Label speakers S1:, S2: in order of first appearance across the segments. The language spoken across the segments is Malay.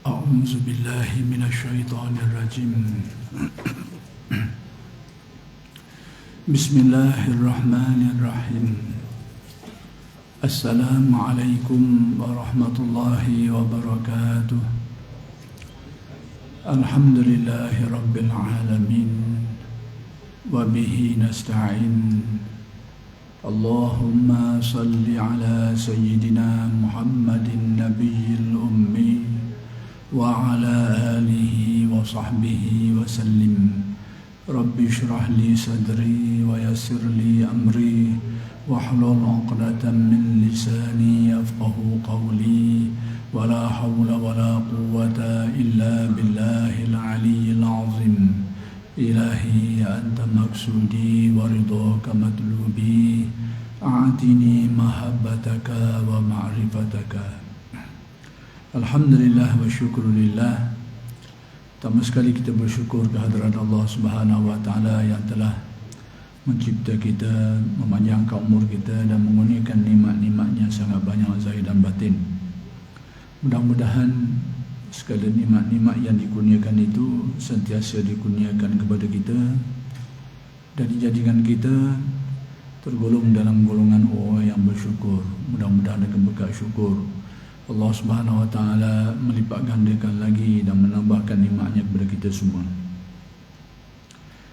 S1: أعوذ بالله من الشيطان الرجيم بسم الله الرحمن الرحيم السلام عليكم ورحمة الله وبركاته الحمد لله رب العالمين وبه نستعين اللهم صل على سيدنا محمد النبي الأمي وعلى آله وصحبه وسلم رب اشرح لي صدري ويسر لي أمري واحلل عقدة من لساني يفقه قولي ولا حول ولا قوة إلا بالله العلي العظيم إلهي أنت مقصودي ورضاك مطلوبي أعطني محبتك ومعرفتك. Alhamdulillah wa syukurillah. Pertama sekali kita bersyukur kehadirat Allah Subhanahu wa taala yang telah mencipta kita, memanjangkan umur kita dan mengurniakan nikmat-nikmatnya sangat banyak zahir dan batin. Mudah-mudahan segala nikmat-nikmat yang dikurniakan itu sentiasa dikurniakan kepada kita dan dijadikan kita tergolong dalam golongan orang yang bersyukur. Mudah-mudahan dengan berkat syukur Allah Subhanahu wa taala melipat gandakan lagi dan menambahkan nikmatnya kepada kita semua.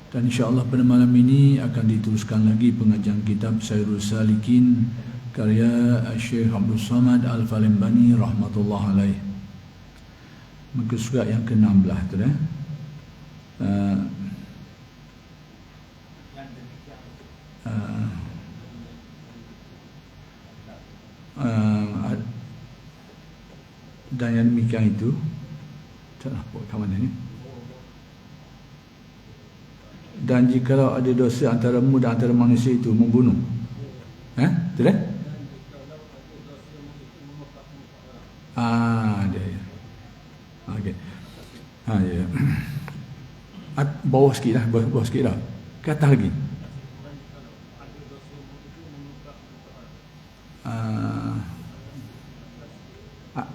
S1: Dan insya-Allah pada malam ini akan diteruskan lagi pengajian kitab Sairul Salikin karya Syekh Abdul Samad Al-Falembani rahmatullah alaih. Muka surat yang ke-16 tu dan yang demikian itu tak apa kat mana ni. Dan jikalau ada dosa antaramu dan antara manusia itu membunuh. Betul tak? Dia. Okey. Ya. Bawah sikit lah, bawah sikit lah. Ke atas lagi.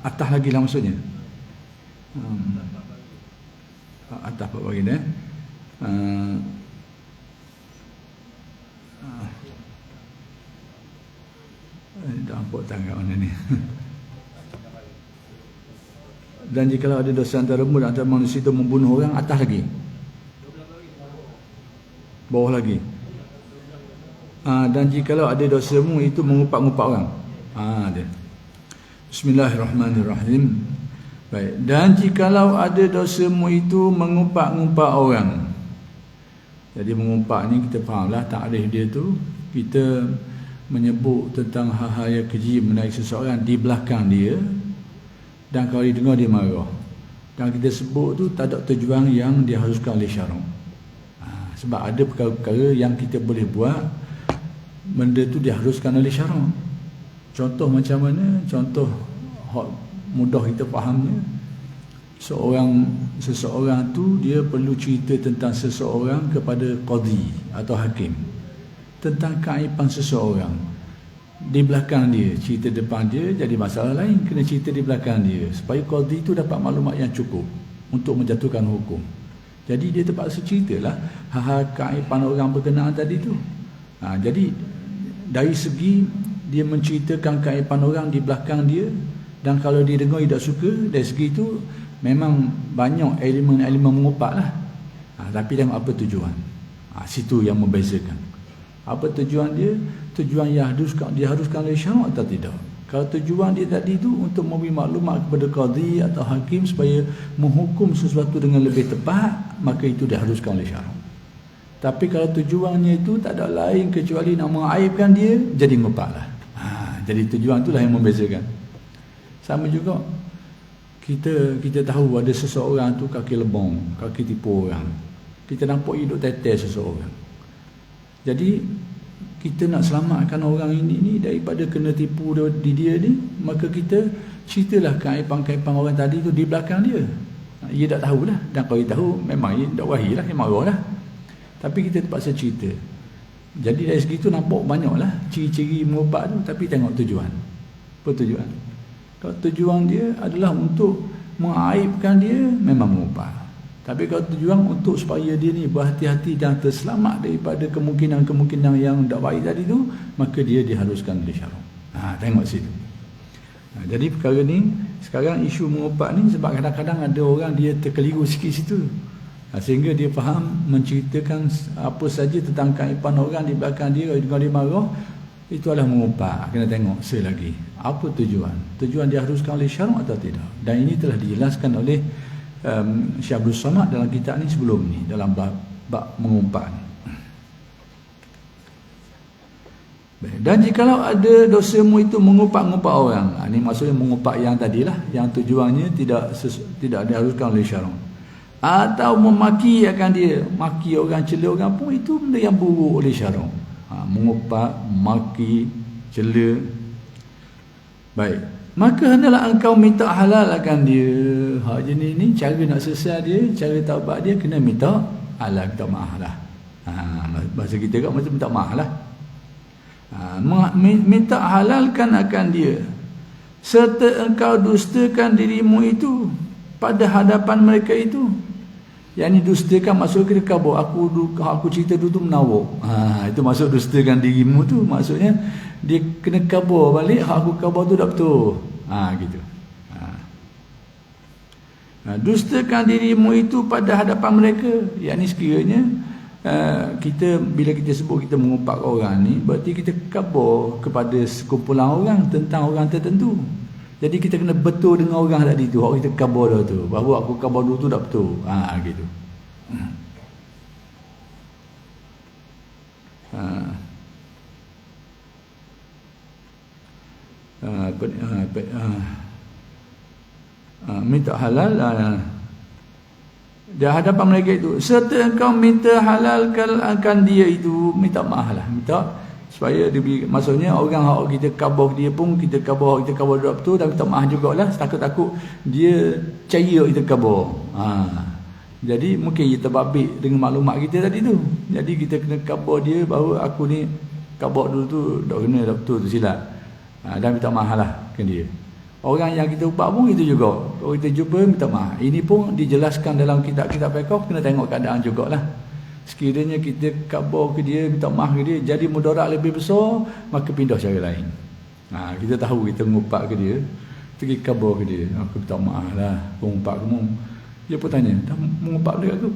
S1: Atas lagi lah maksudnya. Atas apa bagi dia? Dah ampuk tangan mana ni. Dan jikalau ada dosa antaramu dan antara manusia itu membunuh orang, atas lagi. Bawah lagi. Dan jikalau ada dosamu itu mengumpat-ngumpat orang. Dia. Bismillahirrahmanirrahim. Baik. Dan jikalau ada dosamu itu mengumpat-ngumpat orang. Jadi mengumpat ni kita fahamlah takrif dia tu, kita menyebut tentang hal-hal yang keji mengenai seseorang di belakang dia, dan kalau dia dengar dia marah. Dan kita sebut tu tak ada tujuan yang diharuskan oleh syarak. Sebab ada perkara-perkara yang kita boleh buat, benda tu diharuskan oleh syarak. Contoh macam mana? Contoh mudah kita fahamnya. Seseorang tu dia perlu cerita tentang seseorang kepada qadhi atau hakim, tentang keaiban seseorang di belakang dia. Cerita depan dia jadi masalah lain, kena cerita di belakang dia supaya qadhi tu dapat maklumat yang cukup untuk menjatuhkan hukum. Jadi dia terpaksa ceritalah hal-hal keaiban orang berkenaan tadi tu. Jadi dari segi dia menceritakan keaiban orang di belakang dia, dan kalau dia dengar dia tak suka, dari segi itu memang banyak elemen-elemen mengumpat lah. Tapi dengan apa tujuan? Situ yang membezakan. Apa tujuan dia? Tujuan yang diharuskan oleh syarak atau tidak? Kalau tujuan dia tadi itu untuk memberi maklumat kepada qadhi atau hakim supaya menghukum sesuatu dengan lebih tepat, maka itu diharuskan oleh syarak. Tapi kalau tujuannya itu tak ada lain kecuali nak mengaibkan dia, jadi ngumpat lah. Jadi tujuan itulah yang membezakan. Sama juga kita tahu ada seseorang tu kaki lebong, kaki tipu orang. Kita nampak hidup tetes seseorang. Jadi kita nak selamatkan orang ini daripada kena tipu di dia ni, maka kita ceritalah keaiban-keaiban orang tadi tu di belakang dia. Dia tak tahulah, dan kalau dia tahu memang dia tak wahilah, dia marahlah. Tapi kita terpaksa cerita. Jadi dari segi tu nampak banyaklah ciri-ciri mengubah tu, tapi tengok tujuan. Apa tujuan? Kalau tujuan dia adalah untuk mengaibkan dia, memang mengupah. Tapi kalau tujuan untuk supaya dia ni berhati-hati dan terselamat daripada kemungkinan-kemungkinan yang tak baik tadi tu, maka dia diharuskan oleh syarak. Tengok situ. Jadi perkara ni sekarang isu mengupah ni sebab kadang-kadang ada orang dia terkeliru sikit situ. Sehingga dia faham menceritakan apa saja tentang kaipan orang di belakang dia, kalau dia marah, itu adalah mengupah. Kena tengok selagi apa tujuan. Tujuan diharuskan oleh syarak atau tidak. Dan ini telah dijelaskan oleh Syekh Abdul Samad dalam kitab ni sebelum ni, dalam bab mengupah ni. Dan jikalau ada dosamu itu mengupah-ngupah orang, ini maksudnya mengupah yang tadilah, yang tujuannya tidak diharuskan oleh syarak, atau memaki akan dia, maki orang, cela orang pun, itu benda yang buruk oleh syarak. Mengupah, maki, cela. Baik, maka hendaklah engkau minta halal akan dia. Jenis ni cara nak selesai dia, cara taubat dia, kena minta halal, minta maaf lah. Bahasa kita kat macam minta maaf lah. Minta halalkan akan dia, serta engkau dustakan dirimu itu pada hadapan mereka itu. Yang ni dustakan maksud kita kabur. Aku cerita dulu tu menawak. Itu maksud dustakan dirimu tu, maksudnya dia kena kabur balik, aku kabur tu tak betul. Gitu. Dustakan dirimu itu pada hadapan mereka. Yang ni sekiranya kita, bila kita sebut kita mengumpat orang ni, berarti kita kabur kepada sekumpulan orang tentang orang tertentu. Jadi kita kena betul dengan orang tadi tu, orang kita kabur dah tu, bahawa aku kabur dulu tu tak betul. Gitu. Minta halal di hadapan mereka itu, serta engkau minta halalkan akan dia itu, minta maaf lah, minta supaya dia, maksudnya orang kita kabur dia pun, kita kabur betul, dan minta maaf jugalah, takut-takut dia percaya kita kabur. Jadi mungkin dia terbabit dengan maklumat kita tadi tu, jadi kita kena kabur dia bahawa aku ni kabur dulu tu tak kena, tak betul tu silap, dan minta maaf lah ke dia. Orang yang kita upak pun itu juga, kalau kita jumpa minta maaf. Ini pun dijelaskan dalam kitab-kitab fiqh, kena tengok keadaan jugalah. Sekiranya kita kabur ke dia, minta maaf ke dia, jadi mudarat lebih besar, maka pindah cara lain. Kita tahu kita mengupak ke dia, pergi kabur ke dia, aku minta maaf lah, mengupak kamu. Dia pun tanya, tak mengupak dekat aku?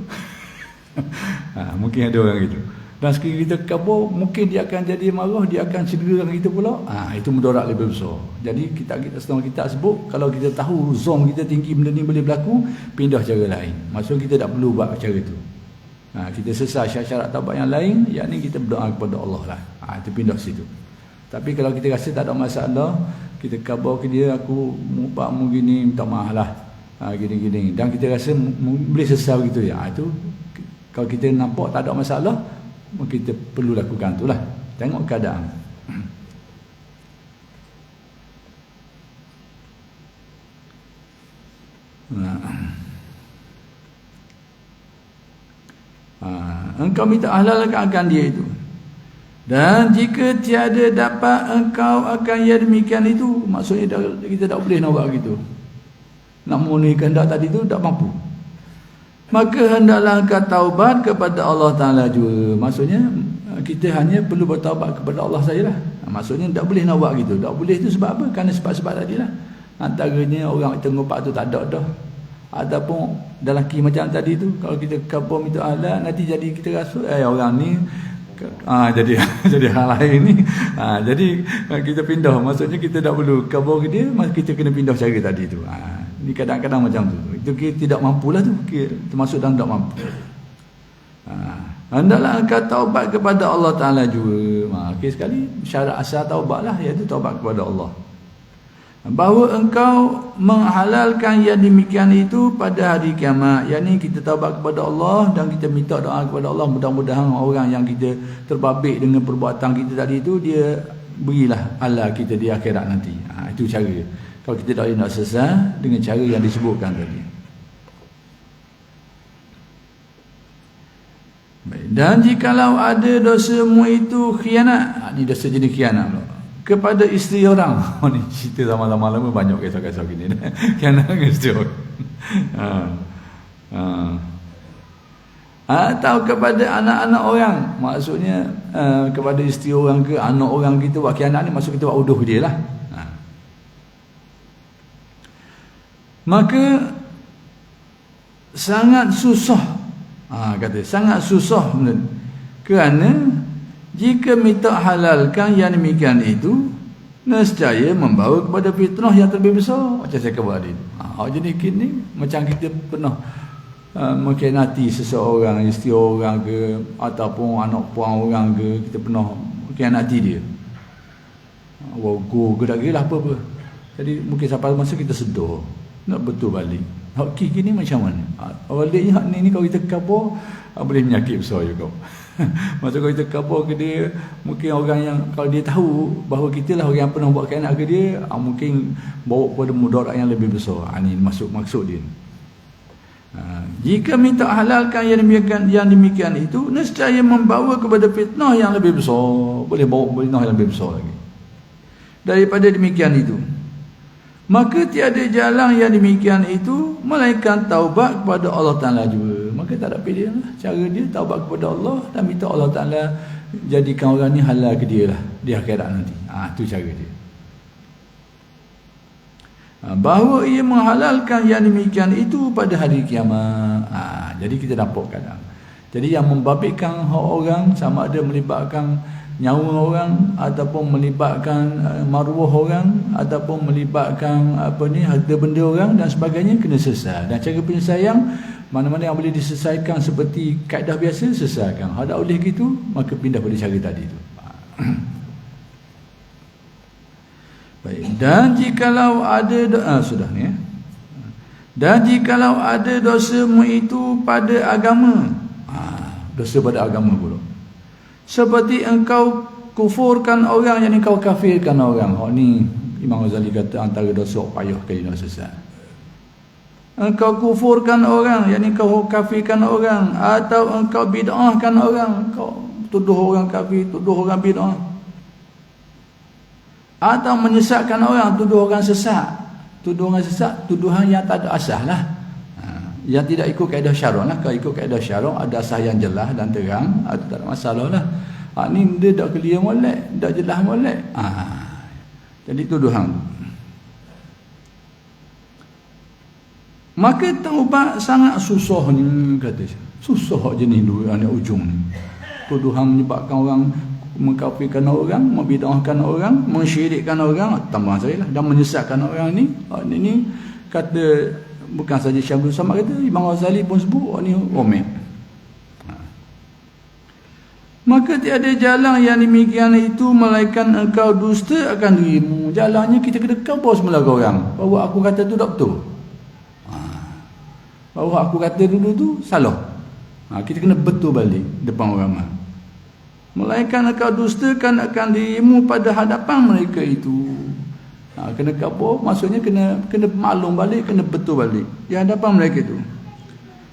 S1: Mungkin ada orang gitu. Dan sekiranya kita kabur, mungkin dia akan jadi marah, dia akan cedera kita pula. Itu mudarat lebih besar. Jadi kita setengah kita sebut, kalau kita tahu zon kita tinggi benda ni boleh berlaku, pindah cara lain. Maksudnya kita tak perlu buat cara itu. Kita selesai syarat taubat yang lain, yakni kita berdoa kepada Allah lah. Itu pindah situ. Tapi kalau kita rasa tak ada masalah, kita kabur ke dia, aku mupakmu gini, minta maaf lah, gini-gini, dan kita rasa boleh selesai begitu ya. Itu kalau kita nampak tak ada masalah, kita perlu lakukan itulah. Tengok keadaan. Engkau minta halalkan akan dia itu, dan jika tiada dapat engkau akan ya demikian itu, maksudnya kita tak boleh nak buat gitu, nak memenuhi kehendak tadi tu tak mampu, maka hendaklah engkau taubat kepada Allah Ta'ala juga. Maksudnya kita hanya perlu bertaubat kepada Allah sajalah. Maksudnya tak boleh nak buat gitu. Tak boleh tu sebab apa? Kerana sebab-sebab tadilah. Antaranya orang tengok tu tak ada dah. Ataupun dalam macam tadi tu, kalau kita kabur minta halal, nanti jadi kita rasa orang ni jadi jadi hal lain ni. Jadi kita pindah. Maksudnya kita tak perlu kabur ke dia, kita kena pindah cara tadi tu. Ni kadang-kadang macam tu. Itu kita tidak mampulah tu, termasuk dalam tak mampu. Hendaklah engkau taubat kepada Allah Ta'ala juga. Sekali syarat asal taubat lah, iaitu taubat kepada Allah. Bahawa engkau menghalalkan yang demikian itu pada hari kiamat. Yang ni kita taubat kepada Allah dan kita minta doa kepada Allah, mudah-mudahan orang yang kita terbabit dengan perbuatan kita tadi itu, dia berilah halal kita di akhirat nanti. Itu cara. Kalau kita tak boleh nak selesai dengan cara yang disebutkan tadi. Dan jikalau ada dosamu itu khianat, ini dosa jenis khianat pula. kepada isteri orang. Ni cerita zaman lama-lama banyak kisah-kisah gini. Kena dengan isteri orang. Atau kepada anak-anak orang. Maksudnya kepada isteri orang ke anak orang kita buat khianat ni, maksud kita buat uduh dia lah. Maka sangat susah, kata sangat susah, kerana jika minta halalkan yang demikian itu nescaya membawa kepada fitnah yang terlebih besar. Macam saya kata tadi, jadi kini macam kita pernah mengkhianati seseorang, isteri orang ke ataupun anak puan orang ke, kita pernah mengkhianati dia, go gerak-gerak apa-apa. Jadi mungkin sampai masa kita sedar nak betul balik. Hak kini macam mana? Baliknya hak ni kalau kita kabur boleh menyakit besar juga. Masa kalau kita kabur ke dia, mungkin orang yang kalau dia tahu bahawa kita lah orang yang pernah buat khianat ke dia, mungkin bawa kepada mudarat yang lebih besar. Ini maksud dia. Jika minta halalkan yang demikian itu nescaya membawa kepada fitnah yang lebih besar. Boleh bawa fitnah yang lebih besar lagi daripada demikian itu. Maka tiada jalan yang demikian itu melainkan taubat kepada Allah Ta'ala juga. Maka tak ada pilihan lah. Cara dia taubat kepada Allah dan minta Allah Ta'ala jadikan orang ni halal ke dia lah di akhirat nanti. Itu cara dia. Bahawa ia menghalalkan yang demikian itu pada hari kiamat. Jadi kita nampak kadang. Jadi yang membabitkan hak orang, sama ada melibatkan nyawa orang ataupun melibatkan maruah orang ataupun melibatkan harta benda orang dan sebagainya, kena selesai. Dan cara penyelesaian, mana-mana yang boleh diselesaikan seperti kaedah biasa, selesaikan. Ada oleh gitu, maka pindah pada cara tadi tu. Baik. Dan jikalau ada sudah ni ya. Dan jikalau ada dosamu itu pada agama, dosa pada agama pula, seperti engkau kufurkan orang, yang engkau kafirkan orang. Ni Imam Ghazali kata antara dosa payah kali nak sesat. Engkau kufurkan orang, yang engkau kafirkan orang, atau engkau bid'ahkan orang, engkau tuduh orang kafir, tuduh orang bid'ah, atau menyesatkan orang, tuduh orang sesat. Tuduh orang sesat, tuduhan yang tak ada asas lah, yang tidak ikut kaedah syarak lah. Kalau ikut kaedah syarak ada asas yang jelas dan terang, itu tak ada masalah lah. Ni dia tak clear molek, tak jelas molek, jadi tuduhan. Maka taubat sangat susah ni, kata susah jenis dua anak ujung ni. Tuduhan menyebabkan orang mengkafirkan orang, membid'ahkan orang, mensyirikkan orang, tambah saya lah, dan menyesatkan orang ni. Ini kata bukan saja Syamsul Samad kata, Imam Ghazali pun sebut ni romek. Maka tiada jalan yang demikian itu melainkan engkau dusta akan dirimu. Jalannya kita kena khabar semula ke orang bahawa aku kata tu tak betul, bahawa aku kata dulu tu salah. Kita kena betul balik depan orang. Melainkan engkau dustakan akan dirimu pada hadapan mereka itu. Kena khabar, maksudnya kena maklum balik, kena betul balik di hadapan mereka itu.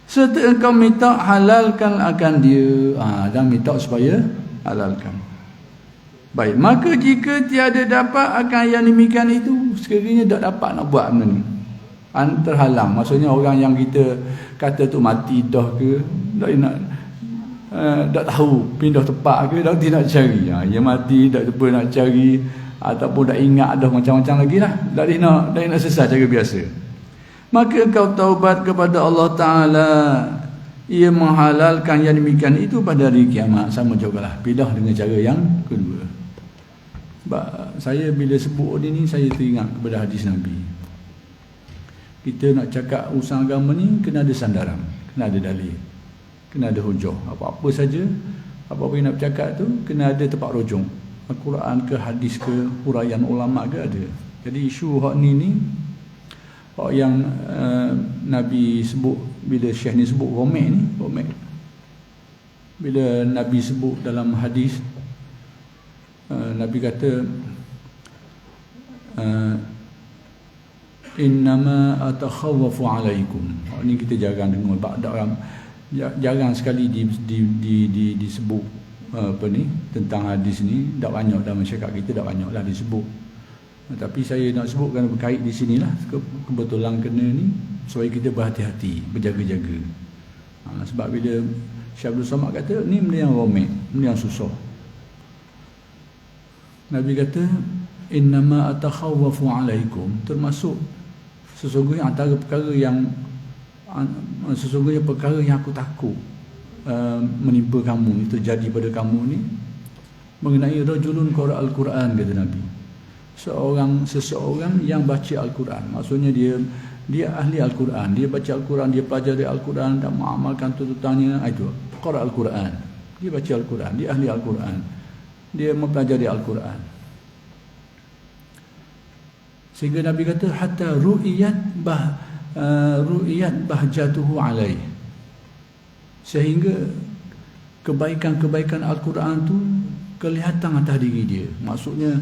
S1: Serta engkau minta halalkan akan dia, dan minta supaya halalkan. Baik, maka jika tiada dapat akan yang demikian itu, sekiranya tak dapat nak buat benda ni, terhalang, maksudnya orang yang kita kata tu mati dah ke, tak tahu pindah tempat ke, tak nak cari, dia mati tak lupa nak cari, ataupun dah ingat dah macam-macam lagi lah, tak nak selesai cara biasa. Maka engkau taubat kepada Allah Ta'ala, ia menghalalkan yang demikian itu pada hari kiamat. Sama jugalah, pindah dengan cara yang kedua. Saya bila sebut ini, saya teringat kepada hadis Nabi. Kita nak cakap urusan agama ni, kena ada sandaran, kena ada dalil, kena ada hujah. Apa-apa saja, apa-apa yang nak bercakap tu, kena ada tempat rujung, Al-Quran ke, hadis ke, huraian ulama ke, ada. Jadi isu hak ni hak yang Nabi sebut, bila Syekh ni sebut romek ni, romek. Bila Nabi sebut dalam hadis, Nabi kata innama atakhawwafu alaikum. Ini kita jarang dengar, jarang sekali disebut tentang hadis ni tak banyak dalam masyarakat kita, tak banyaklah disebut. Tapi saya nak sebut kerana berkait di sinilah, kebetulan kena ni supaya kita berhati-hati, berjaga-jaga. Sebab bila Syekh Abdul Samad kata ni benda yang rumit, benda yang susah. Nabi kata innama atakhawwafu alaikum, termasuk sesungguhnya antara perkara yang aku takut menimpa kamu, itu terjadi pada kamu ni, mengenai rajulun qara al-Quran, kata Nabi. Seseorang yang baca Al-Quran, maksudnya dia ahli Al-Quran, dia baca Al-Quran, dia pelajari Al-Quran dan mengamalkan tuntutannya. Itu qara al-Quran, dia baca Al-Quran, dia ahli Al-Quran, dia mempelajari Al-Quran. Sehingga Nabi kata hatta ru'iyat bahjatuhu alaih, sehingga kebaikan-kebaikan Al-Quran tu kelihatan atas diri dia. Maksudnya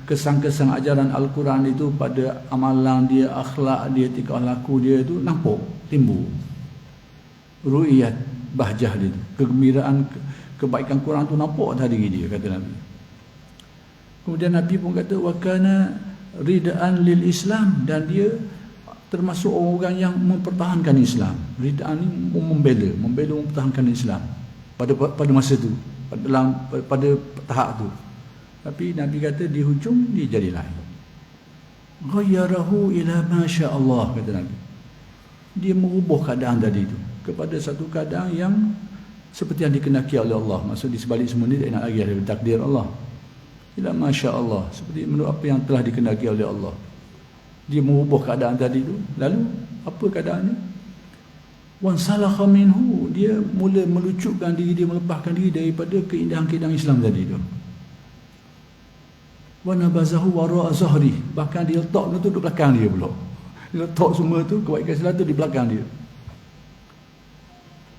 S1: kesan-kesan ajaran Al-Quran itu pada amalan dia, akhlak dia, tingkah laku dia itu nampak, timbul. Ru'iyat bahjah dia, kegembiraan kebaikan Quran tu nampak atas diri dia, kata Nabi. Kemudian Nabi pun kata wa kana ridaan lil Islam, dan dia termasuk orang yang mempertahankan Islam. Ridaan ni membela mempertahankan Islam pada masa tu, pada tahap tu. Tapi Nabi kata di hujung dia jadi lain. Ghayyarahu ila ma syaa Allah, kata Nabi. Dia merubah keadaan tadi itu kepada satu keadaan yang seperti yang dikehendaki oleh Allah. Maksud di sebalik semua ni tak nak lagi ada takdir Allah. Ila ma syaa Allah, seperti menurut apa yang telah dikehendaki oleh Allah. Dia merubah keadaan tadi itu. Lalu apa keadaannya? Wan salakha minhu, dia mula melucutkan diri, dia melepaskan diri daripada keindahan-keindahan Islam tadi itu. Wa nabazahu wara'a zahri, bahkan dia letak tu di belakang dia pula. Dia letak semua tu kebaikan Islam tu di belakang dia.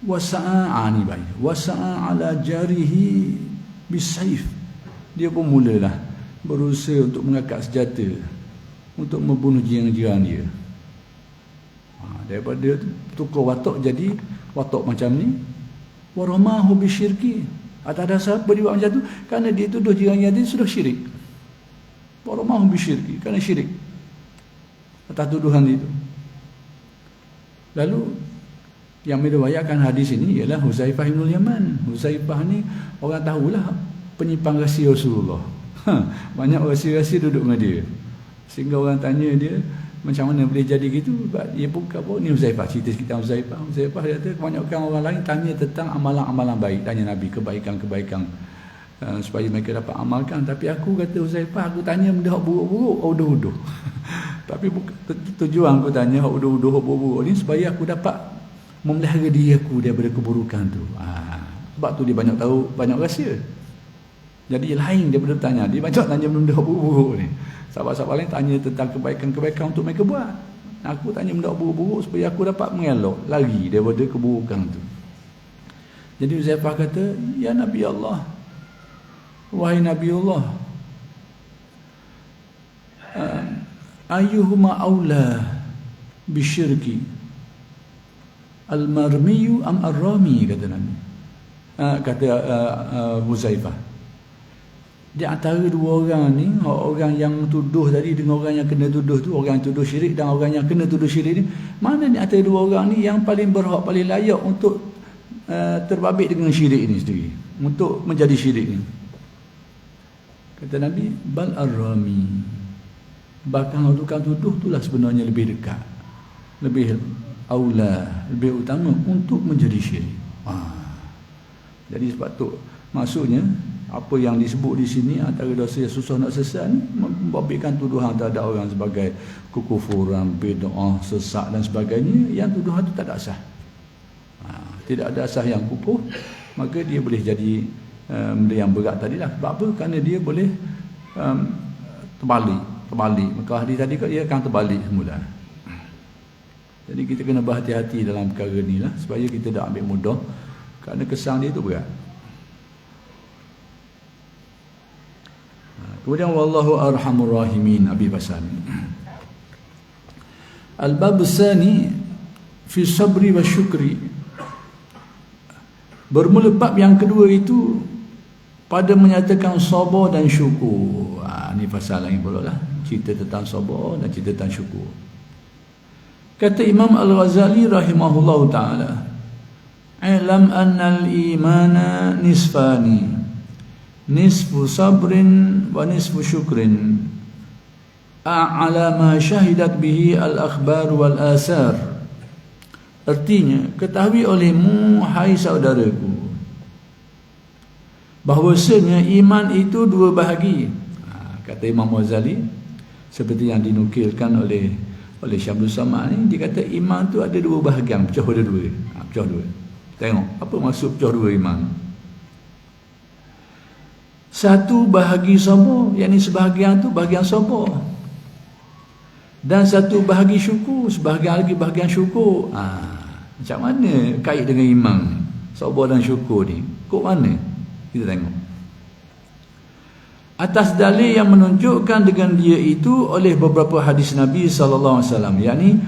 S1: Wasa'a ni baik. Wasa'a ala jarihi bisayf, dia pun mulalah berusaha untuk mengangkat senjata untuk membunuh jiran-jiran dia. Daripada tukar watak jadi watak macam ni. Waramahu bisyirki, atas dasar apa dia buat macam tu? Kerana dia tuduh jiran-jiran dia sudah syirik. Waramahu bisyirki, kerana syirik atas tuduhan itu. Lalu yang meriwayatkan hadis ini ialah Huzaifah bin Yaman. Huzaifah ni orang tahulah penyimpan rahsia Rasulullah. Banyak rahsia-rahsia duduk dengan dia. Sehingga orang tanya dia macam mana boleh jadi gitu. Dia pun kata, ni Huzaifah, cerita sekitar Huzaifah. Huzaifah dia kata kebanyakan orang lain tanya tentang amalan-amalan baik, tanya Nabi kebaikan-kebaikan supaya mereka dapat amalkan. Tapi aku, kata Huzaifah, aku tanya benda buruk-buruk, uduh-uduh. Tapi tujuan aku tanya uduh-uduh, buruk-buruk ni supaya aku dapat memelihara diri aku daripada keburukan tu. Sebab tu dia banyak tahu, banyak rahsia. Jadi lain daripada tanya. Dia banyak tanya benda buruk-buruk ni. Sahabat-sahabat lain tanya tentang kebaikan-kebaikan untuk mereka buat. Aku tanya benda buruk-buruk supaya aku dapat mengelak, lari daripada keburukan tu. Jadi Huzaifah kata, ya Nabi Allah, wahai Nabi Allah, ayyuhuma aula bisyirki, al-marmiyu am ar-rami, kata Nabi. Kata Huzaifah, di antara dua orang ni, orang yang tuduh tadi dengan orang yang kena tuduh tu, orang yang tuduh syirik dan orang yang kena tuduh syirik ni, mana di antara dua orang ni yang paling berhak, paling layak untuk terbabit dengan syirik ni sendiri, untuk menjadi syirik ni? Kata Nabi, bal ar-rami, bahkan tukang tuduh itulah sebenarnya lebih dekat, lebih aula, lebih utama untuk menjadi syirik. Jadi sebab tu maksudnya apa yang disebut di sini antara dosa yang susah nak sesat ni, membabitkan tuduhan terhadap orang sebagai kekufuran, bid'ah, sesat dan sebagainya, yang tuduhan itu tak ada asas. Tidak ada asas yang kukuh, maka dia boleh jadi benda yang berat tadilah. Sebab apa? Kerana dia boleh terbalik. Maka hadis tadi dia akan terbalik semula. Jadi kita kena berhati-hati dalam perkara ni lah, supaya kita tak ambil mudah, kerana kesan dia itu berat. Kemudian wallahu arhamur rahimin, Abi Basan. Al-bab tsani fi sabri wa syukri. Bermula bab yang kedua itu pada menyatakan sabar dan syukur. Ini pasal lain pula lah, cerita tentang sabar dan cerita tentang syukur. Kata Imam Al-Ghazali rahimahullahu ta'ala, "Alam anna al-imana nisfani, nisfu sabrin wa nisfu syukrin, a'ala ma syahidat bihi al-akhbar wal-asar." Artinya, ketahui olehmu, hai saudaraku, bahawasanya iman itu dua bahagi. Kata Imam Ghazali, seperti yang dinukilkan oleh Syamsul Samad ni, dia kata iman tu ada dua bahagian, pecah pada dua. Pecah dua. Tengok apa maksud pecah dua iman. Satu bahagi sabar, yakni sebahagian tu bahagian sabar. Dan satu bahagi syukur, sebahagian lagi bahagian syukur. Macam mana kait dengan iman ni? Sabar dan syukur ni kok mana? Kita tengok. Atas dalil yang menunjukkan dengan dia itu oleh beberapa hadis Nabi SAW, yakni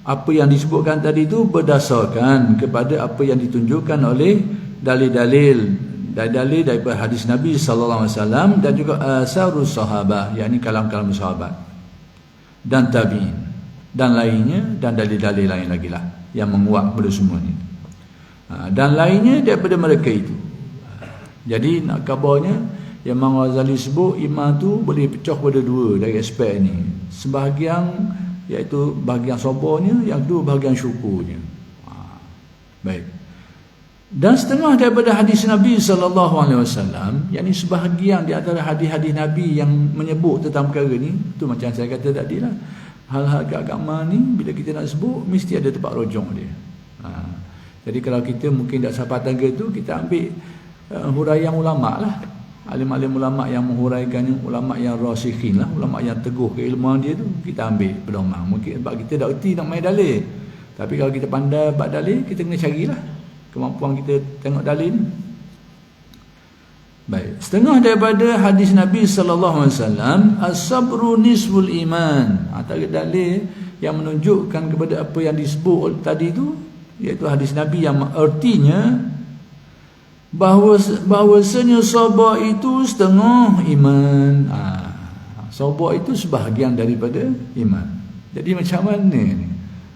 S1: apa yang disebutkan tadi itu berdasarkan kepada apa yang ditunjukkan oleh dalil-dalil daripada hadis Nabi SAW dan juga asarus sahabah, yakni kalam-kalam sahabat dan tabi'in dan lainnya, dan dalil-dalil lain lagi lah yang menguat pada semua ni, dan lainnya daripada mereka itu. Jadi nak kabarnya, Imam Ghazali sebut iman tu boleh pecah pada dua dari aspek ni. Sebahagian iaitu bahagian sabarnya, yang kedua bahagian syukurnya. Baik. Dan setengah daripada hadis Nabi SAW, yakni sebahagian di antara hadis-hadis Nabi yang menyebut tentang perkara ni, tu macam saya kata tadi lah, hal-hal keagamaan ni bila kita nak sebut mesti ada tempat rojong dia. Jadi kalau kita mungkin tak sampai tangga tu, kita ambil huraian ulama lah, alim-alim ulama yang menghuraikannya, ulama yang rasikhin lah, ulama yang teguh keilmuan dia tu, kita ambil pedoman. Mungkin sebab kita tak erti nak main dalil, tapi kalau kita pandai bab dalil, kita kena carilah kemampuan kita tengok dalil ni. Baik, setengah daripada hadis Nabi SAW, as-sabru nisful iman. Antara dalil yang menunjukkan kepada apa yang disebut tadi tu, iaitu hadis Nabi yang artinya bahawasanya sabar itu setengah iman. Sabar itu sebahagian daripada iman. Jadi macam mana ni?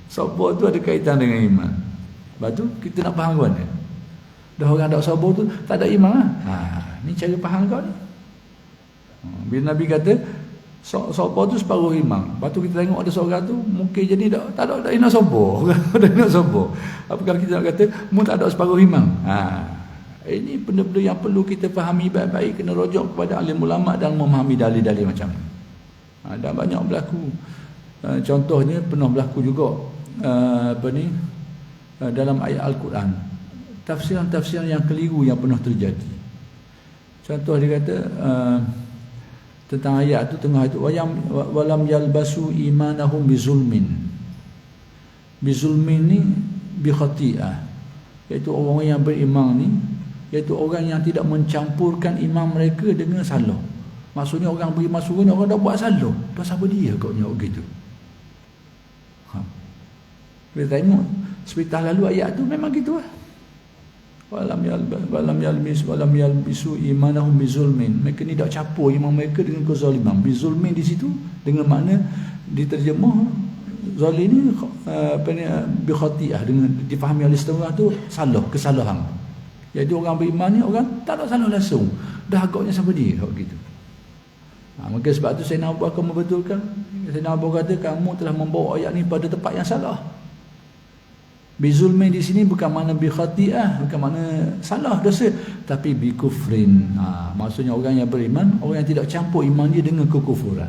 S1: Sabar tu ada kaitan dengan iman. Lepas tu kita nak faham ke mana? Dah orang tak sabar tu tak ada iman lah. Ni cara faham kau ni. Bila Nabi kata sabar tu separuh iman, lepas tu kita tengok ada seorang tu mungkin jadi tak ada nak sabar. Tak nak sabar. Apa kalau kita nak kata mu tak ada separuh iman? Ini benda-benda yang perlu kita fahami baik-baik, kena rujuk kepada alim ulama dan memahami dalil-dalil macam ni. Dan banyak berlaku. Contohnya pernah berlaku juga dalam ayat Al-Quran, tafsiran-tafsiran yang keliru yang pernah terjadi. Contoh dia kata tentang ayat tu, tengah itu walam yalbasu imanahum bizulmin. Bizulmin ni bi khati'ah, iaitu orang yang beriman ni, iaitu orang yang tidak mencampurkan iman mereka dengan salah. Maksudnya orang beriman surga ni orang dah buat salah, pasal apa dia kau nyok gitu. Kita tengok seperti lalu ayat tu memang gitu lah. Walam yalbisu imanahum bizulmin. Mereka ni tak campur iman mereka dengan kezaliman. Bizulmin di situ dengan makna diterjemah zalim ni bi khati'ah, dengan difahami oleh setengah tu salah, kesalahan. Jadi orang beriman ni orang tak ada salah langsung, dah agaknya sama dia gitu. Maka sebab tu Sayyidina Abu Bakar membetulkan. Sayyidina Abu Bakar kata kamu telah membawa ayat ni pada tempat yang salah. Bizulmin di sini bukan makna bi khati'ah, bukan makna salah dosa, tapi bi kufrin. Maksudnya orang yang beriman, orang yang tidak campur iman dia dengan kekufuran.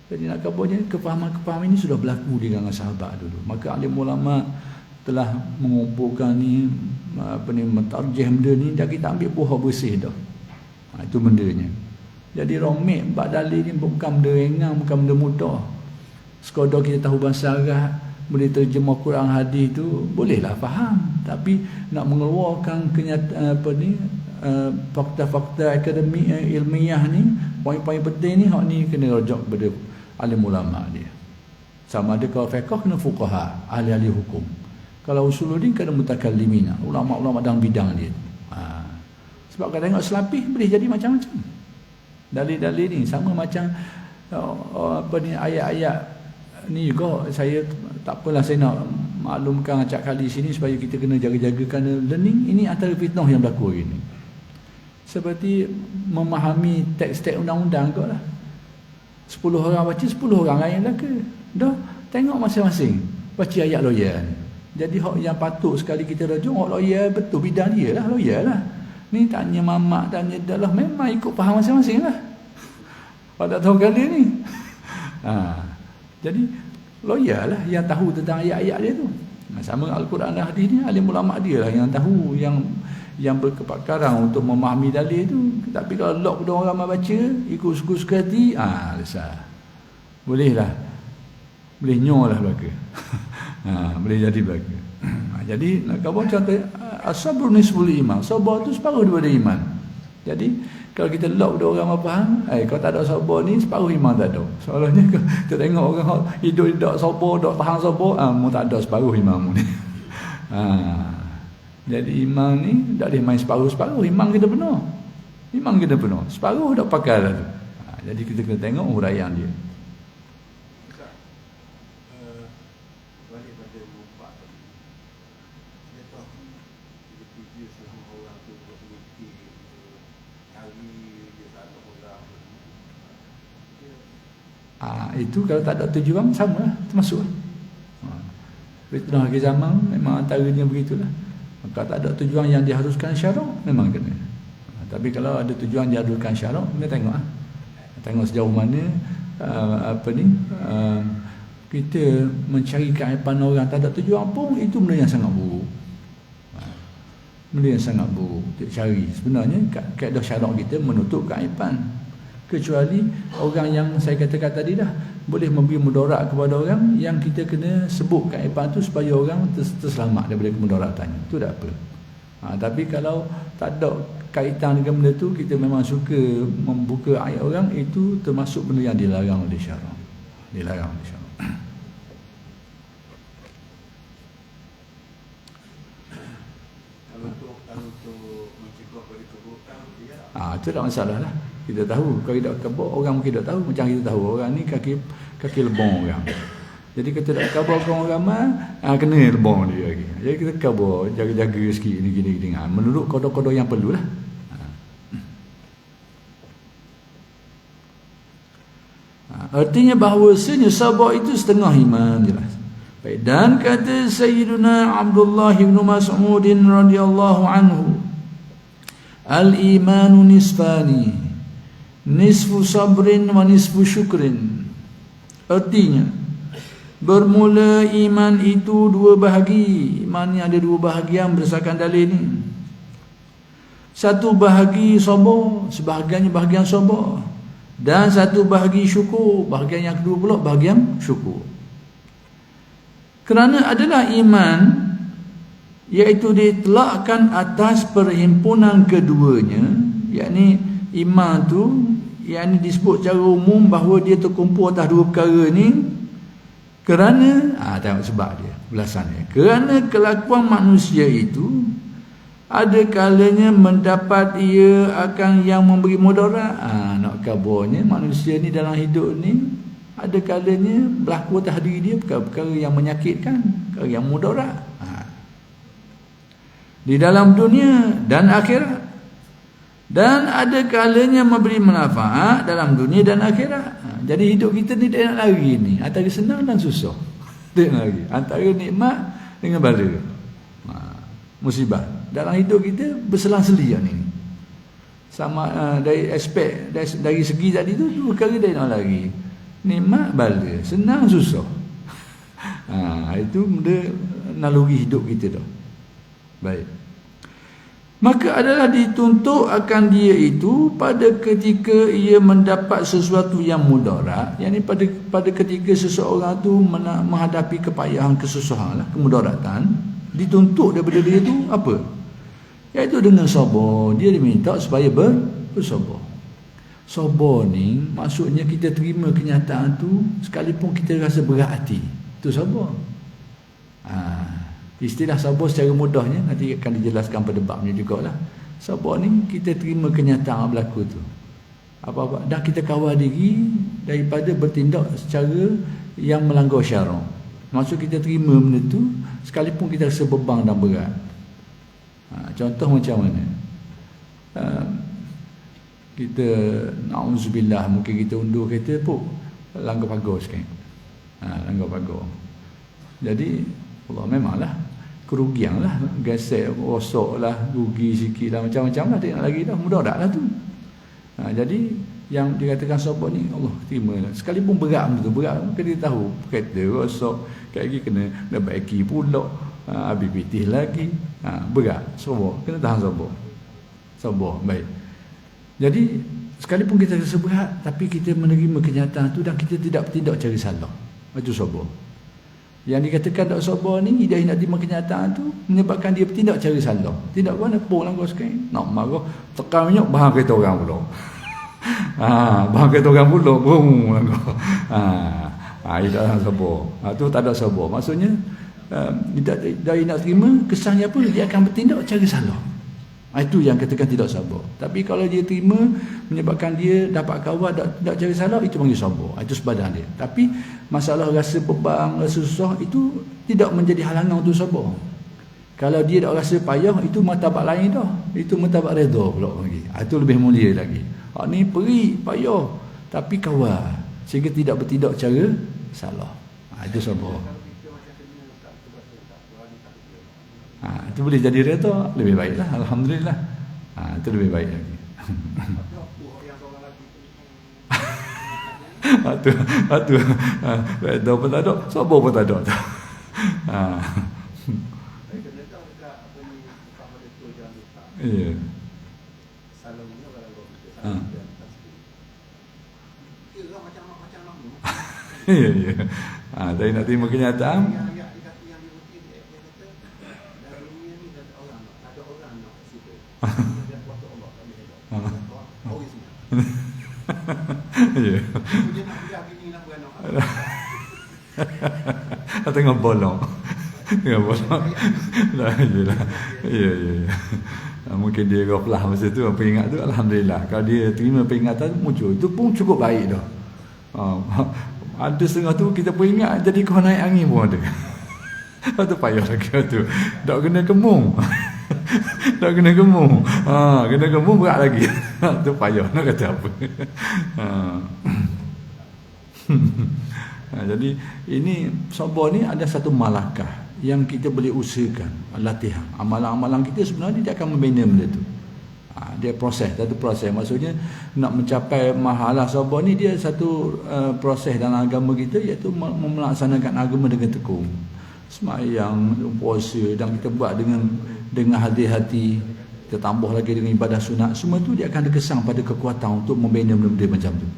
S1: Jadi nak kabarnya kefahaman-kefahaman ini sudah berlaku di kalangan sahabat dulu. Maka alim ulama telah mengumpulkan ni mentarjih benda ni, dah kita ambil buah bersih dah. Itu bendanya. Jadi romik bab dalil ni bukan benda ringan, bukan benda mudah. Sekadar kita tahu bahasa Arab, boleh terjemah Quran hadis tu bolehlah faham, tapi nak mengeluarkan fakta-fakta akademik ilmiah ni, poin-poin penting ni, hak ni kena rujuk kepada alim ulama dia. Sama ada kalau fiqh kena fuqaha, ahli-ahli hukum. Kalau usuluddin kena mutakallimin, ulama-ulama dalam bidang dia. Sebab kalau tengok selapih boleh jadi macam-macam. Dalil-dalil ni sama macam apa ni, ayat-ayat ni juga. Saya tak apalah, saya nak maklumkan acak kali sini supaya kita kena jaga-jaga, kerana learning ini antara fitnah yang berlaku hari ni. Seperti memahami teks-teks undang-undang kot lah. 10 orang baca, 10 orang lain belaka. Dah, tengok masing-masing baca ayat lawyer ni. Jadi hak yang patut sekali kita rujuk, hak lawyer betul bidang dia lah, lawyer lah. Ni tanya mamak, tanya dah lah, memang ikut faham masing-masing lah. Kalau tak tahu kali ni. Jadi lawyer lah yang tahu tentang ayat-ayat dia tu. Sama Al-Quran dan hadis ni, alim ulama dia lah yang tahu, yang berkepakaran untuk memahami dalil tu. Tapi kalau lock orang ramai baca, ikut suka-suka hati, lesah. Boleh lah. Boleh nyoh lah belaka. Boleh jadi belaka. Jadi nak kau contoh, as-sabru nisful iman. Sabar tu separuh daripada iman. Jadi kalau kita lock orang ramai faham, kalau tak ada sabar ni, separuh iman tak ada. Soalnya kita tengok orang hidup tak sabar, tak tahan sabar, mu tak ada separuh iman mu ni. Jadi iman ni tak boleh main separuh-separuh. Iman kita penuh. Iman kita penuh. Separuh dah pakai lah tu. Jadi kita kena tengok huraian dia. Itu kalau tak ada tujuan sama lah, termasuk lah. Fitnah akhir zaman memang antaranya begitulah. Kalau tak ada tujuan yang diharuskan syarak, memang kena. Tapi kalau ada tujuan diharuskan syarak, kita tengok lah. Tengok sejauh mana kita mencari keaiban orang tak ada tujuan pun, itu benda yang sangat buruk. Benda yang sangat buruk untuk cari. Sebenarnya kaedah syarak kita menutup keaiban. Kecuali orang yang saya katakan tadi dah boleh memberi mudarat kepada orang, yang kita kena sebut keaiban tu supaya orang terselamat daripada kemudaratannya. Itu tak apa. Tapi kalau tak ada kaitan dengan benda tu, kita memang suka membuka aib orang, itu termasuk benda yang dilarang oleh syarak. Dilarang oleh syarak. Itu tak masalah lah. Kita tahu, kalau tidak kabur, orang mungkin tak tahu. Macam kita tahu, orang ni kaki lebong orang. Jadi kita tak kabur orang ramai, kena lebong dia lagi. Jadi kita kabur, jaga-jaga sikit ni gini-gini. Menurut kodok-kodok yang perlulah. Artinya bahawasanya sabar itu setengah iman, jelas. Baik, dan kata Sayyiduna Abdullah bin Mas'ud radhiyallahu anhu, al-imanu nisfani, nisfu sabrin wa nisfu syukrin. Artinya bermula iman itu dua bahagi. Iman ni ada dua bahagian berdasarkan dalil ni. Satu bahagi sabar, sebahagiannya bahagian sabar, dan satu bahagi syukur, bahagian yang kedua pula bahagian syukur. Kerana adalah iman, iaitu ditelakkan atas perhimpunan keduanya, yakni iman tu yang disebut secara umum bahawa dia terkumpul atas dua perkara ni kerana tengok sebab dia ulasannya. Kerana kelakuan manusia itu ada kalanya mendapat ia akan yang memberi mudarat. Nak kabarnya manusia ni dalam hidup ni ada kalanya berlaku atas diri dia perkara-perkara yang menyakitkan, perkara yang mudarat di dalam dunia dan akhirat. Dan ada kalanya memberi manfaat dalam dunia dan akhirat. Jadi hidup kita ni tak nak lari ni, antara senang dan susah. Tak nak lari, antara nikmat dengan bala. Musibah dalam hidup kita berselang-seling ni. Sama dari aspek dari segi tadi tu, dua perkara dia nak lari. Nikmat bala, senang susah. Itu benda naluri hidup kita dah. Baik. Maka adalah dituntut akan dia itu pada ketika ia mendapat sesuatu yang mudarat, yakni pada ketika seseorang tu menghadapi kepayahan, kesusahan lah, kemudaratan, dituntut daripada dia tu apa? Iaitu dengan sabar. Dia diminta supaya bersabar. Sabar ni maksudnya kita terima kenyataan tu sekalipun kita rasa berat hati. Itu sabar. Istilah sabar secara mudahnya nanti akan dijelaskan pada babnya jugalah. Sabar ni kita terima kenyataan berlaku tu. Apa-apa dan kita kawal diri daripada bertindak secara yang melanggar syarak. Maksud kita terima benda tu sekalipun kita rasa beban dan berat. Contoh macam mana? Kita na'udzubillah mungkin kita undur kereta pun langgar pagar sikit. Langgar pagar. Jadi Allah memanglah kerugian lah, gesek, rosak lah, rugi sikit lah, macam-macam lah, tak nak lagi dah, mudah lah tu. Jadi yang dikatakan sabar ni Allah terima lah. Sekalipun berat benda tu, berat kena dia tahu kereta rosak, kayak lagi kena nak baiki pula, habis pitih lagi, berat, sabar, kena tahan sabar. Sabar, baik. Jadi sekalipun kita rasa berat, tapi kita menerima kenyataan tu dan kita tidak bertindak cari salah, itu sabar. Yang dikatakan tak sabar ni, dia nak terima kenyataan tu menyebabkan dia bertindak cari salah. Tidak kau nak pun langgar sikit, nak marah, tekan minyak bahan kereta orang pula. Bahan kereta orang pula, bung langgar. Dia tak sabar. Tu tak ada sabar. Maksudnya dia nak terima, kesannya apa? Dia akan bertindak cari salah. Itu yang katakan tidak sabar. Tapi kalau dia terima menyebabkan dia dapat kawal, tak cari salah, itu panggil sabar. Itu sebadan dia. Tapi masalah rasa beban, rasa susah itu tidak menjadi halangan untuk sabar. Kalau dia tak rasa payah, itu martabat lain dah. Itu martabat redha pula lagi. Itu lebih mulia lagi. Ni perih, payah, tapi kawal sehingga tidak bertindak cara salah. Itu sabar. Itu boleh jadi redha, lebih baiklah, alhamdulillah. Itu lebih baik lagi. Atu redha pun tak ada, sabar pun tak ada. Ya. Ya. Tapi nak terima kenyataan. Ya. Tengah bolong. Tengah bolong. Lah jelah. Ya. Mungkin dia ghaflah masa tu, peringat tu, alhamdulillah. Kalau dia terima peringatan muncul, itu pun cukup baik dah. Ada setengah tu kita peringat jadi kau naik angin pun ada. Lepas tu payah lagi tu. Tak kena kemung. Tak kena kemung. Kena kemung berat lagi. Tu payah nak kata apa. Jadi ini sabar ni ada satu malakah yang kita boleh usahakan, latihan. Amalan-amalan kita sebenarnya dia akan membina benda tu. Dia proses, satu proses. Maksudnya nak mencapai mahalah sabar ni dia satu proses dalam agama kita, iaitu melaksanakan agama dengan tekun. Semayang, puasa, dan kita buat dengan hati-hati, kita tambah lagi dengan ibadah sunat, semua tu dia akan ada kesan pada kekuatan untuk membina benda-benda macam tu.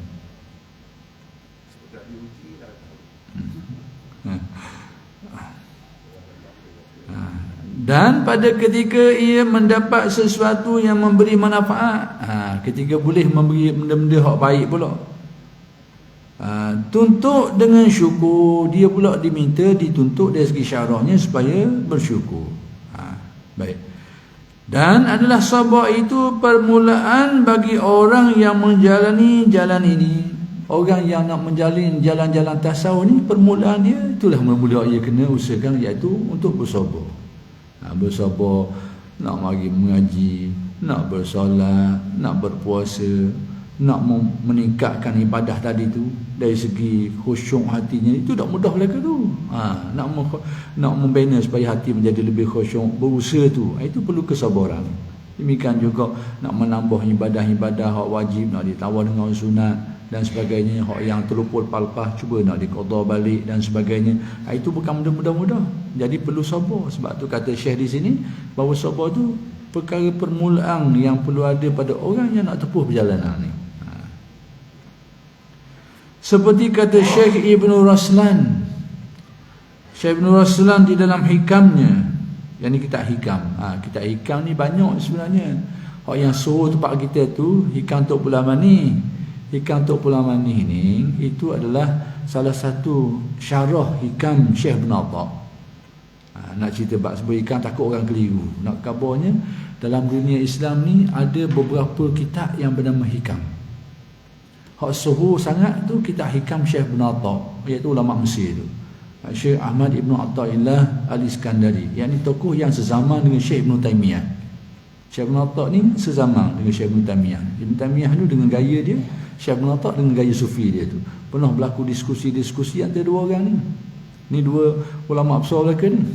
S1: Dan pada ketika ia mendapat sesuatu yang memberi manfaat, ketika boleh memberi benda-benda hak baik pula, tuntut dengan syukur. Dia pula dituntut dari segi syarahnya supaya bersyukur. Baik. Dan adalah sabar itu permulaan bagi orang yang menjalani jalan ini. Orang yang nak menjalin jalan-jalan tasawuf ni, permulaan dia itulah mula-mula ia kena usahakan, iaitu untuk bersabar. Bersabar, nak mari mengaji, nak bersolat, nak berpuasa, nak meningkatkan ibadah tadi tu dari segi khusyuk hatinya, itu tak mudah lagi tu. Nak membina supaya hati menjadi lebih khusyuk, berusaha tu, itu perlu kesabaran. Demikian juga nak menambah ibadah-ibadah hak wajib, nak ditawar dengan sunat dan sebagainya, hak yang terluput palpah cuba nak diqada balik dan sebagainya. Itu bukan benda mudah-mudah. Jadi perlu sabar. Sebab tu kata Syekh di sini bahawa sabar tu perkara permulaan yang perlu ada pada orang yang nak tempuh perjalanan ni. Seperti kata Syekh Ibn Raslan. Syekh Ibn Raslan di dalam hikamnya, yang ni kitab hikam. Kitab hikam ni banyak sebenarnya. Hak yang suruh tempat kita tu hikam Tok Pulamani. Hikam Tok Pulamani ni itu adalah salah satu syarah hikam Syekh Ibn Atha. nak cerita bab sebut ikan takut orang keliru. Nak kabarnya dalam dunia Islam ni ada beberapa kitab yang bernama hikam. Hak suhu sangat tu kitab hikam Syekh Ibn Atta, iaitu ulama Mesir tu. Syekh Ahmad Ibn Atta'illah Al-Iskandari, yang ni tokoh yang sezaman dengan Syekh Ibn Taymiyah. Syekh Ibn Atta ni sezaman dengan Syekh Ibn Taymiyah. Ibn Taymiyah ni dengan gaya dia, Syekh Ibn Atta dengan gaya sufi dia tu. Pernah berlaku diskusi-diskusi antara dua orang ni. Ni dua ulama besar mereka ni.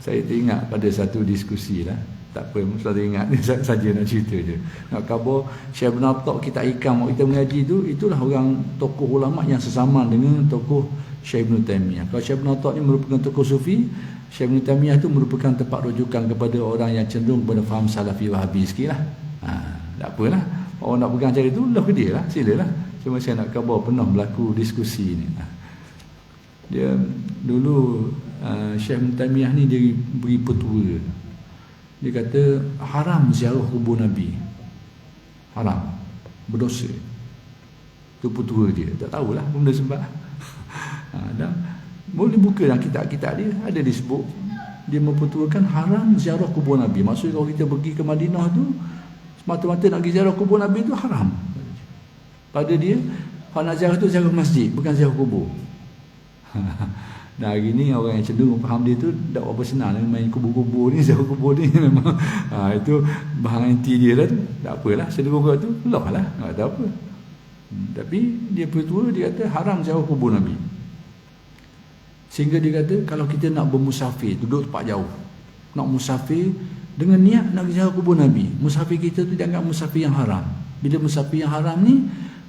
S1: Saya teringat pada satu diskusi lah. Tak apa, saya ingat ni saja nak cerita je. Nak khabar Syekh Ibn Atta kita hikam kita mengaji tu, itulah orang tokoh ulama yang sezaman dengan tokoh Syekh Ibn Taymiyah. Kalau Syekh Ibn Atta ni merupakan tokoh sufi, Syekh Ibn Taymiyah tu merupakan tempat rujukan kepada orang yang cenderung kepada faham salafi wahabi sikit lah. Tak apalah, orang nak pegang cara tu, lah ke dia lah, silalah. Cuma saya nak khabar pernah berlaku diskusi ni. Dia dulu Syekh Ibn Taymiyah ni dia beri petua. Dia kata haram ziarah kubur Nabi. Haram, berdosa. Itu petua dia. Tak tahulah benda sebab. Dan boleh buka dalam kitab-kitab dia, ada disebut dia mempetuakan haram ziarah kubur Nabi. Maksudnya kalau kita pergi ke Madinah tu semata-mata nak pergi ziarah kubur Nabi tu haram. Pada dia, kalau nak ziarah tu ziarah masjid, bukan ziarah kubur. Dan hari ni orang yang cenderung faham dia tu tak apa senang main kubur-kubur ni, ziarah kubur ni memang itu bahan anti dia lah tu. Tak apalah, cenderung tu lah tak apa. Tapi dia petua, dia kata haram ziarah kubur Nabi. Sehingga dia kata kalau kita nak bermusafir, duduk tempat jauh, nak musafir dengan niat nak ziarah kubur Nabi, musafir kita tu dianggap musafir yang haram. Bila musafir yang haram ni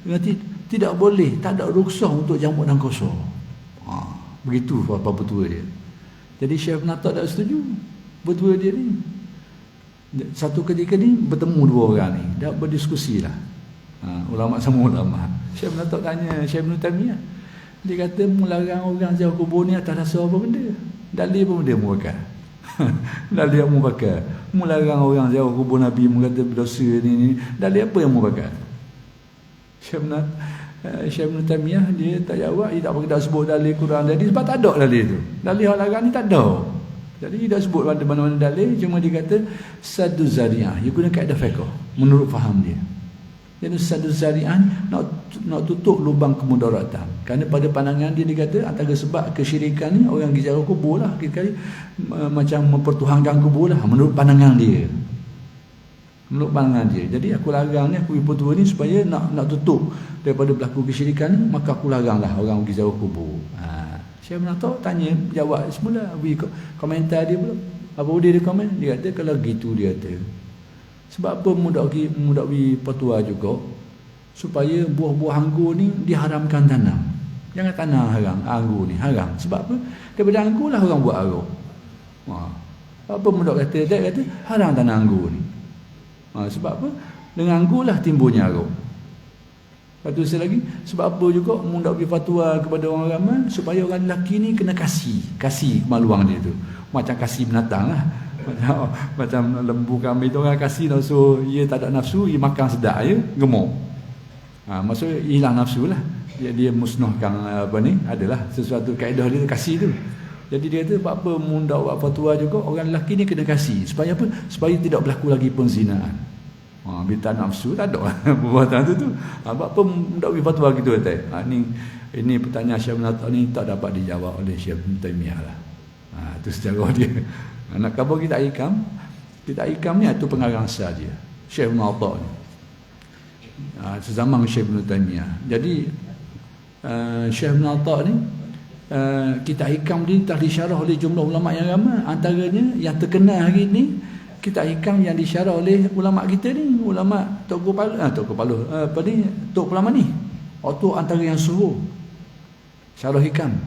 S1: nanti tidak boleh, tak ada rukhsah untuk jamak dan qasar. Begitu apa petua dia. Jadi Syekh Ibn Atta tak setuju petua dia ni. Satu ketika ni bertemu dua orang ni, dah berdiskusi lah. Ulama sama ulama. Syekh Ibn Atta tanya Syekh Ibn Taymiyah, dia kata melarang orang ziarah kubur ni atas dasar apa benda? Dalil apa benda mu pakai? Dalil yang mu pakai? Melarang orang ziarah kubur Nabi, mu kata berdosa ni. Dalil apa yang mu pakai? Syekh Ibn Taymiyah dia tak jawab, dia tak sebut dalil Quran tadi sebab tak ada dalil tu. Dalil hak larang ni tak ada. Jadi dia tak sebut mana-mana dalil, cuma dia kata saddu zari'ah. Dia guna kaedah fiqh menurut faham dia. Jadi saddu zari'ah nak tutup lubang kemudaratan. Kerana pada pandangan dia kata antara sebab kesyirikan ni orang pergi ziarah kubur lah, kali macam mempertuhankan kubur lah menurut pandangan dia. Menurut pandangan dia. Jadi aku larang ni, aku petua ni supaya nak tutup daripada berlaku kesyirikan ni, maka aku laranglah orang pergi ziarah kubur. Syekh Ibn Atta tanya, jawab semula, beri komentar dia pula. Apa dia komen? Dia kata kalau gitu, dia kata sebab apa mudak beri petua juga supaya buah-buah anggur ni diharamkan tanam. Jangan tanam anggur ni, haram. Sebab apa? Daripada anggur lah orang buat arok. Apa mudak kata? Dia kata haram tanam anggur ni. Sebab apa? Dengan anggur lah timbulnya arok. Lepas tu saya lagi, sebab apa juga mudak beri fatwa kepada orang ramai supaya orang lelaki ni kena kasih kemaluan dia tu. Macam kasih binatang lah. Macam lembu kambing tu orang kasih nafsu, ia tak ada nafsu, ia makan sedap je, gemuk. Maksudnya hilang nafsu lah. Dia musnahkan apa ni, adalah sesuatu kaedah dia kasih tu. Jadi dia kata apa mudak buat fatwa juga orang lelaki ni kena kasih supaya apa? Supaya tidak berlaku lagi penzinaan. Bila tak nafsu tak ada perbuatan tu. Apa mudak bagi fatwa gitu kata. Ini pertanyaan Syekh Ibn Atta ni tak dapat dijawab oleh Syekh Ibn Taymiyah lah. Itu sejarah dia. Nak khabar kita hikam ni itu pengarang asal dia, Syekh Ibn Atta ni. Sezaman Syekh Ibn Taymiyah. Jadi Syekh Ibn Atta ni kitab hikam ni telah disyarah oleh jumlah ulama yang ramai. Antaranya yang terkenal hari ni kitab hikam yang disyarah oleh ulama kita ni, ulama Tok Ulama ni. Itu antara yang suruh syarah hikam.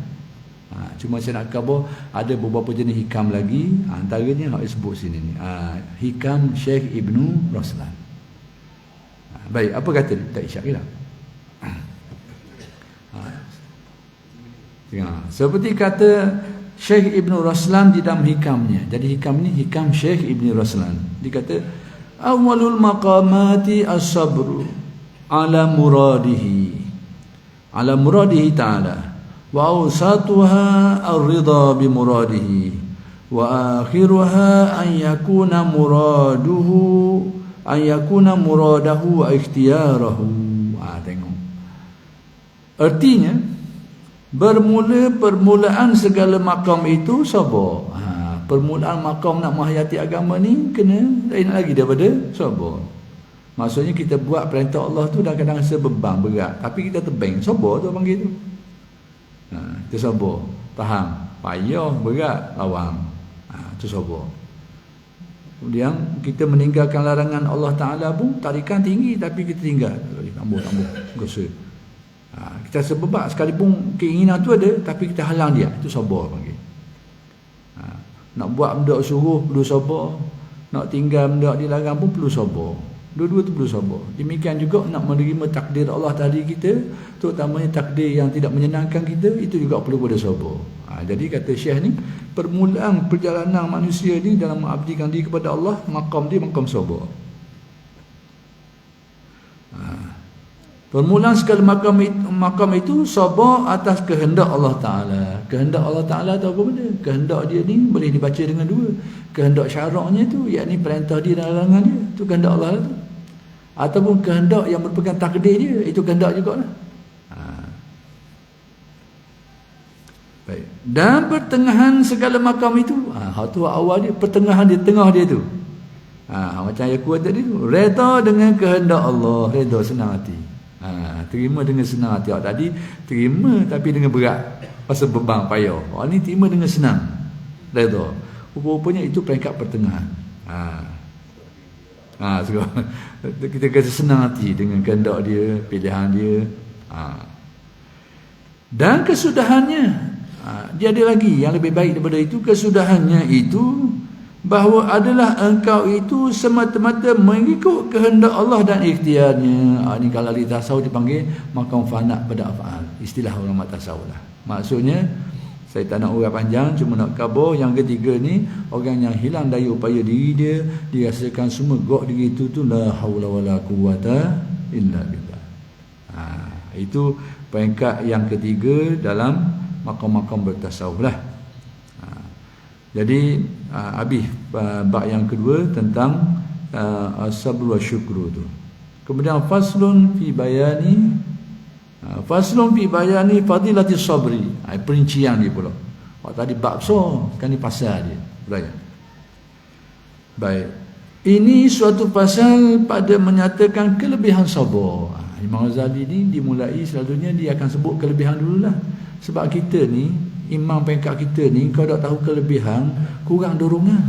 S1: Cuma saya nak khabar ada beberapa jenis hikam lagi, antaranya hak disebut sini ni. Hikam Syekh Ibnu Raslan. Baik, apa kata dia? Tak isyak ke tak? Seperti kata Syekh Ibn Raslan di dalam hikamnya. Jadi hikam ni hikam Syekh Ibn Raslan. Dia kata awalul maqamati as-sabru ala muradihi ta'ala wa awsatuha ar-ridha bi muradihi wa akhiruha an yakuna muradahu wa ikhtiyarahu. Tengok. Artinya permulaan segala makam itu sabar. Permulaan makam nak menghayati agama ni kena lain lagi daripada sabar. Maksudnya kita buat perintah Allah tu kadang-kadang rasa beban berat, tapi kita tebing, sabar tu panggil tu. Kita sabar, tahan, payah, berat, lawang. Tu sabar. Kemudian kita meninggalkan larangan Allah Ta'ala pun tarikan tinggi, tapi kita tinggal. Tambah, gosa. Kita sebebak sekalipun keinginan tu ada, tapi kita halang dia. Itu sabar panggil. Nak buat benda suruh perlu sabar, nak tinggal benda dilarang pun perlu sabar. Dua-dua tu perlu sabar. Demikian juga nak menerima takdir Allah tadi kita, terutamanya takdir yang tidak menyenangkan kita, itu juga perlu pada sabar. Jadi kata Syekh ni, permulaan perjalanan manusia ni dalam mengabdikan diri kepada Allah, makam dia makam sabar. Permulaan segala makam itu sabar atas kehendak Allah Ta'ala. Kehendak Allah Ta'ala tu apa benda? Kehendak dia ni boleh dibaca dengan dua. Kehendak syaraknya tu, yakni perintah dia dan larangan dia, tu kehendak Allah tu. Ataupun kehendak yang merupakan takdir dia, itu kehendak juga lah. Baik. Dan pertengahan segala makam itu, tu awal dia, pertengahan dia, tengah dia tu. Macam yang kuat tadi tu, reda dengan kehendak Allah, reda senang hati. Terima dengan senang hati. Tadi terima tapi dengan berat, pasal beban payah. Ni terima dengan senang, reda. Rupanya itu peringkat pertengahan. Kita kata senang hati dengan kehendak dia, pilihan dia. Dan kesudahannya, dia ada lagi yang lebih baik daripada itu. Kesudahannya itu bahawa adalah engkau itu semata-mata mengikut kehendak Allah dan ikhtiarnya. Ini kalau di tasawuf dipanggil makam fana pada af'al. Istilah ulama tasawuf lah. Maksudnya, saya tak nak urap panjang, cuma nak kabur. Yang ketiga ni, orang yang hilang daya upaya diri dia, dirasakan semua gok diri itu tu la haula wala quwata illa billah. Itu peringkat yang ketiga dalam makam-makam bertasawuf lah. Jadi habis bab yang kedua tentang as-sabr wa syukru tu. Kemudian faslun fi bayani fadilati sabri. Perincian dia pula. Tadi bab so, kan ni pasal dia. Belajar. Baik. Ini suatu pasal pada menyatakan kelebihan sabar. Imam Ghazali ni dimulai selalunya dia akan sebut kelebihan dululah. Sebab kita ni, imam pengkat kita ni, kau tak tahu kelebihan, kurang dorongan.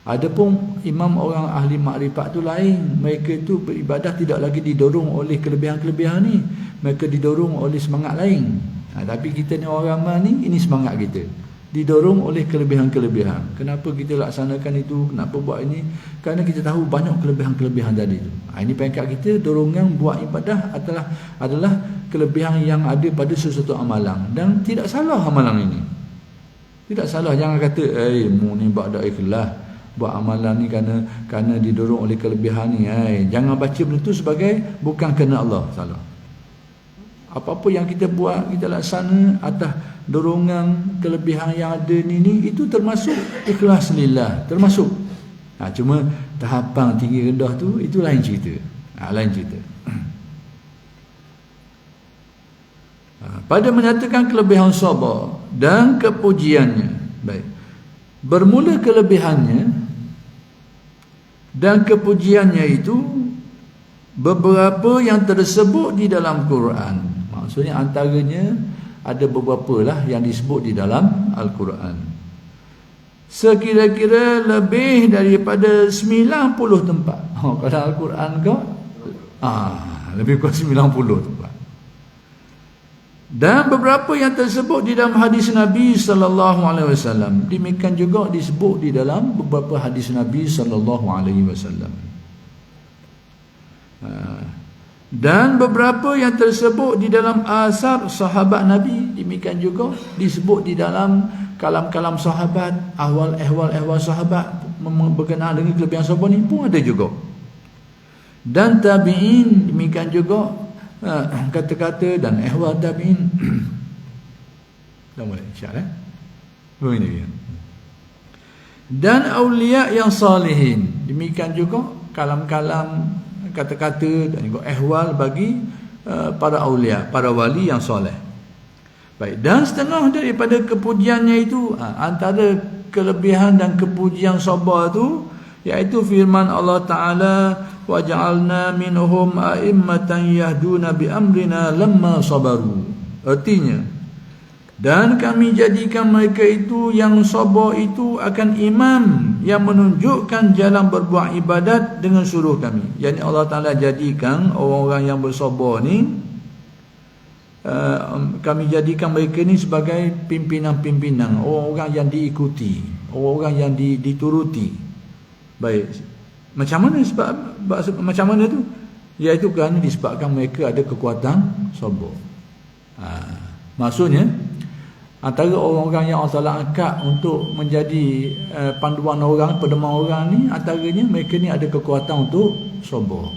S1: Adapun imam orang ahli makrifat tu lain. Mereka tu beribadah tidak lagi didorong oleh kelebihan-kelebihan ni, mereka didorong oleh semangat lain. Tapi kita ni orang ramai ni, ini semangat kita, didorong oleh kelebihan-kelebihan. Kenapa kita laksanakan itu, kenapa buat ini? Kerana kita tahu banyak kelebihan-kelebihan tadi tu. Ini pengkat kita, dorongan buat ibadah adalah kelebihan yang ada pada sesuatu amalan. Dan tidak salah amalan ini, tidak salah. Jangan kata mu ni buat dak ikhlas, buat amalan ni kerana didorong oleh kelebihan ni. Jangan baca benda tu sebagai bukan kerana Allah. Salah. Apa-apa yang kita buat, kita laksana atas dorongan kelebihan yang ada ni itu termasuk ikhlas lillah, termasuk. Cuma tahapan tinggi rendah tu, itu lain cerita. Lain cerita. Pada menyatakan kelebihan sabar dan kepujiannya. Baik. Bermula kelebihannya dan kepujiannya itu beberapa yang tersebut di dalam Quran. Maksudnya antaranya ada beberapa lah yang disebut di dalam Al-Quran. Sekira-kira lebih daripada 90 tempat. Kalau Al-Quran kau lebih kurang 90 tempat. Dan beberapa yang tersebut di dalam hadis Nabi sallallahu alaihi wasallam. Demikian juga disebut di dalam beberapa hadis Nabi sallallahu alaihi wasallam. Dan beberapa yang tersebut di dalam asar sahabat Nabi. Demikian juga disebut di dalam kalam-kalam sahabat, ahwal sahabat berkenaan dengan kelebihan sahabat ni pun ada juga. Dan tabi'in, demikian juga kata-kata dan ahwal tabi'in. Dah mulai insya-Allah. Begini. Dan aulia yang salihin. Demikian juga kalam-kalam, kata-kata dan juga ehwal bagi para aulia, para wali yang soleh. Baik, dan setengah daripada kepujiannya itu, antara kelebihan dan kepujian sabar itu, iaitu firman Allah Ta'ala, wa ja'alna minhum a'immatan yahduna bi amrina lamma sabaru. Artinya, dan kami jadikan mereka itu yang sabar itu akan imam yang menunjukkan jalan berbuat ibadat dengan suruh kami. Yani Allah Ta'ala jadikan orang-orang yang bersabar ni, kami jadikan mereka ni sebagai pimpinan-pimpinan, orang-orang yang diikuti, orang-orang yang dituruti. Baik, macam mana sebab macam mana tu? Iaitu kerana disebabkan mereka ada kekuatan sabar. Maksudnya antara orang-orang yang Allah Ta'ala angkat untuk menjadi panduan orang, pedoman orang ni, antaranya mereka ni ada kekuatan untuk sabar.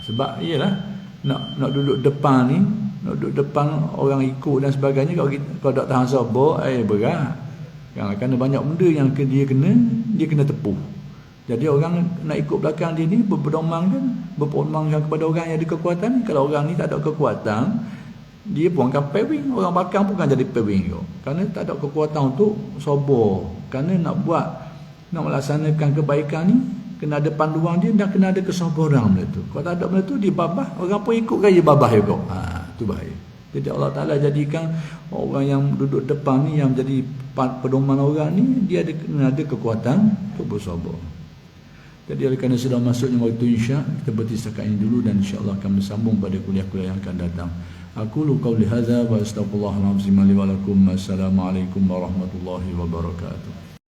S1: Sebab iyalah nak duduk depan ni, nak duduk depan orang ikut dan sebagainya, kalau tak tahan sabar, berat. Kerana banyak benda yang dia kena tepuh. Jadi orang nak ikut belakang dia ni berpedoman kepada orang yang ada kekuatan ni. Kalau orang ni tak ada kekuatan, dia pun akan pering, orang belakang pun akan jadi pering juga. Kerana tak ada kekuatan untuk sabar. Kerana nak melaksanakan kebaikan ni, kena ada panduan dia dan kena ada kesabaran benda tu. Kalau tak ada benda tu, dia babah, orang pun ikut gaya babah juga. Tu bahaya. Jadi Allah Ta'ala jadikan orang yang duduk depan ni, yang jadi pedoman orang ni, dia kena ada kekuatan untuk bersabar. Jadi oleh kerana sudah masuknya waktu isyak, kita berhenti setakat ini dulu dan insya-Allah akan bersambung pada kuliah-kuliah yang akan datang. Aqulu qawli hadza wa astaghfirullahal azim li wa lakum. Assalamualaikum warahmatullahi wabarakatuh.